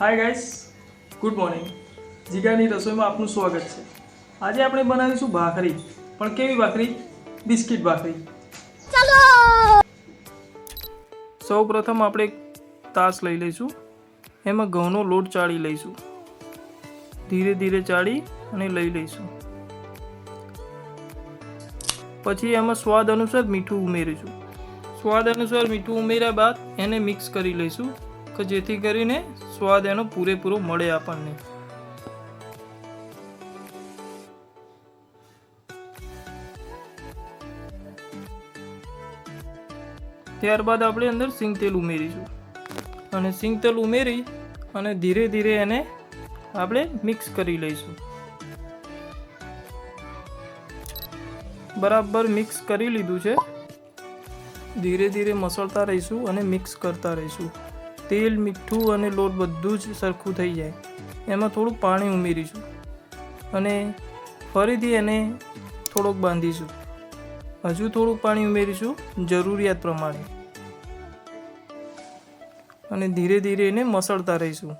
હાય guys, good morning. જીગાની રસોઈમાં આપનું સ્વાગત છે. આજે આપણે બનાવીશું ભાખરી. પણ કેવી ભાખરી? બિસ્કિટ ભાખરી. ચાલો. સૌ પ્રથમ આપણે એક તાસ લઈ લઈશું. એમાં ઘઉંનો લોટ ચાળી લઈશું. ધીરે ધીરે ચાળી અને લઈ લઈશું. પછી એમાં સ્વાદ અનુસાર મીઠું ઉમેરીશું. સ્વાદ અનુસાર મીઠું ઉમેર્યા બાદ એને મિક્સ કરી લઈશું કે જેથી કરીને સ્વાદ એનો પૂરેપૂરો મળે આપણને. ત્યારબાદ આપણે અંદર સિંગ તેલ ઉમેરીશું અને સિંગ તેલ ઉમેરી અને ધીરે ધીરે એને આપણે મિક્સ કરી લઈશું. બરાબર મિક્સ કરી લીધું છે. ધીરે ધીરે મસળતા રહીશું અને મિક્સ કરતા રહીશું. તેલ, મીઠું અને લોટ બધું જ સરખું થઈ જાય. એમાં થોડું પાણી ઉમેરીશું અને ફરીથી એને થોડોક બાંધીશું. હજુ થોડું પાણી ઉમેરીશું જરૂરિયાત પ્રમાણે અને ધીરે ધીરે એને મસળતા રહીશું.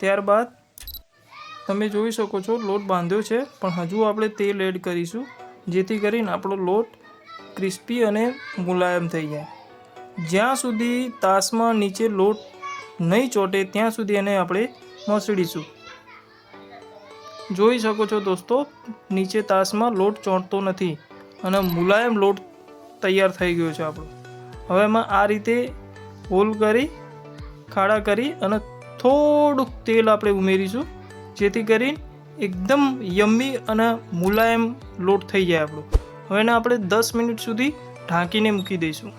ત્યારબાદ તમે જોઈ શકો છો લોટ બાંધ્યો છે, પણ હજુ આપણે તેલ એડ કરીશું જેથી કરીને આપણો લોટ ક્રિસ્પી અને મુલાયમ થઈ જાય. જ્યાં સુધી તાસમાં નીચે લોટ નહીં ચોંટે ત્યાં સુધી એને આપણે મસળીશું. જોઈ શકો છો દોસ્તો, નીચે તાસમાં લોટ ચોંટતો નથી અને મુલાયમ લોટ તૈયાર થઈ ગયો છે આપણો. હવે એમાં આ રીતે હોલ કરી ખાડા કરી અને થોડુંક તેલ આપણે ઉમેરીશું જેથી કરીને એકદમ યમ્મી અને મુલાયમ લોટ થઈ જાય આપણો. હવે એને આપણે 10 મિનિટ સુધી ઢાંકીને મૂકી દઈશું.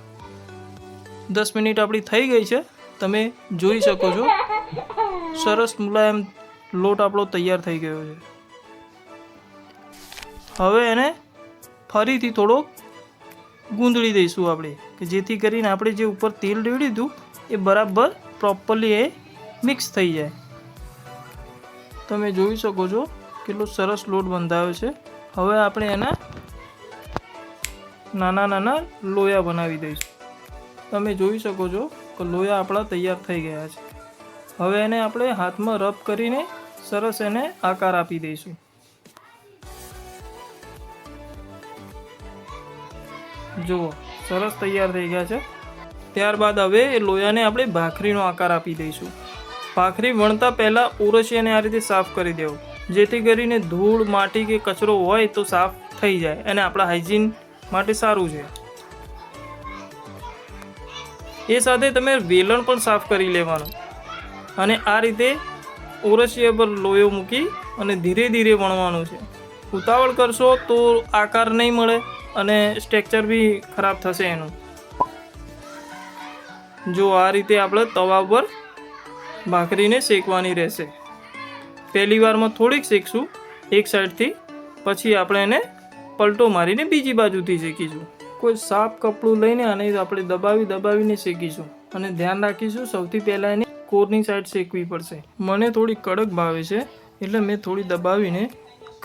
10 મિનિટ આપણી થઈ ગઈ છે. તમે જોઈ શકો છો સરસ મુલાયમ લોટ આપણો તૈયાર થઈ ગયો છે. હવે એને ફરીથી થોડોક ગૂંદળી દઈશું આપણે કે જેથી કરીને આપણે જે ઉપર તેલ રેડ્યું હતું એ બરાબર પ્રોપરલી એ મિક્સ થઈ જાય. તમે જોઈ શકો છો કેટલો સરસ લોટ બંધાયો છે. હવે આપણે એના નાના નાના લોયા બનાવી દઈશું. તમે જોઈ શકો છો કે લોયા આપણા તૈયાર થઈ ગયા છે. હવે એને આપણે હાથમાં રબ કરીને સરસ એને આકાર આપી દઈશું. જુઓ સરસ તૈયાર થઈ ગયા છે. ત્યારબાદ હવે એ લોયાને આપણે ભાખરીનો આકાર આપી દઈશું. ભાખરી વણતા પહેલાં ઓરસિયાને આ રીતે સાફ કરી દેવું જેથી કરીને ધૂળ, માટી કે કચરો હોય તો સાફ થઈ જાય અને આપણા હાઇજીન માટે સારું છે. એ સાથે તમે વેલણ પણ સાફ કરી લેવાનું અને આ રીતે ઓરસિયા પર લોયો મૂકી અને ધીરે ધીરે વણવાનું છે. ઉતાવળ કરશો તો આકાર નહીં મળે અને સ્ટ્રક્ચર બી ખરાબ થશે એનું. જો આ રીતે આપણે તવા પર ભાખરીને શેકવાની રહેશે. પહેલી વારમાં થોડીક શેકશું એક સાઈડથી, પછી આપણે એને પલટો મારીને બીજી બાજુથી શેકીશું. કોઈ સાફ કપડું લઈને આને આપણે દબાવીને શેકીશું અને ધ્યાન રાખીશું સૌથી પહેલાં એની કોરની સાઈડ શેકવી પડશે. મને થોડી કડક ભાવે છે એટલે મેં થોડી દબાવીને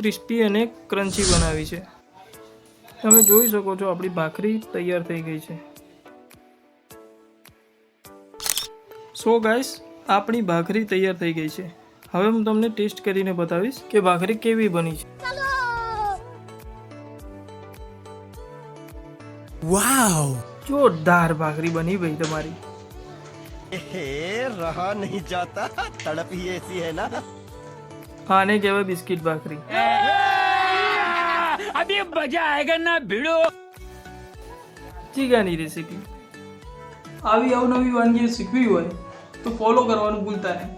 ક્રિસ્પી અને ક્રન્ચી બનાવી છે. તમે જોઈ શકો છો આપણી ભાખરી તૈયાર થઈ ગઈ છે. સો ગાઈસ, આપણી ભાખરી તૈયાર થઈ ગઈ છે. હવે હું તમને ટેસ્ટ કરીને બતાવીશ કે ભાખરી કેવી બની છે. वाव, જોરદાર ભાખરી બની ભાઈ તમારી. रहा नहीं जाता, तड़प ही ऐसी है ना. આને કહેવાય બિસ્કિટ ભાખરી. अभी मजा आएगा ना भिड़ो. જીગાની રેસીપી. આવી અવનવી વાનગીઓ શીખવી હોય તો ફોલો કરવાનું ભૂલતા નહીં.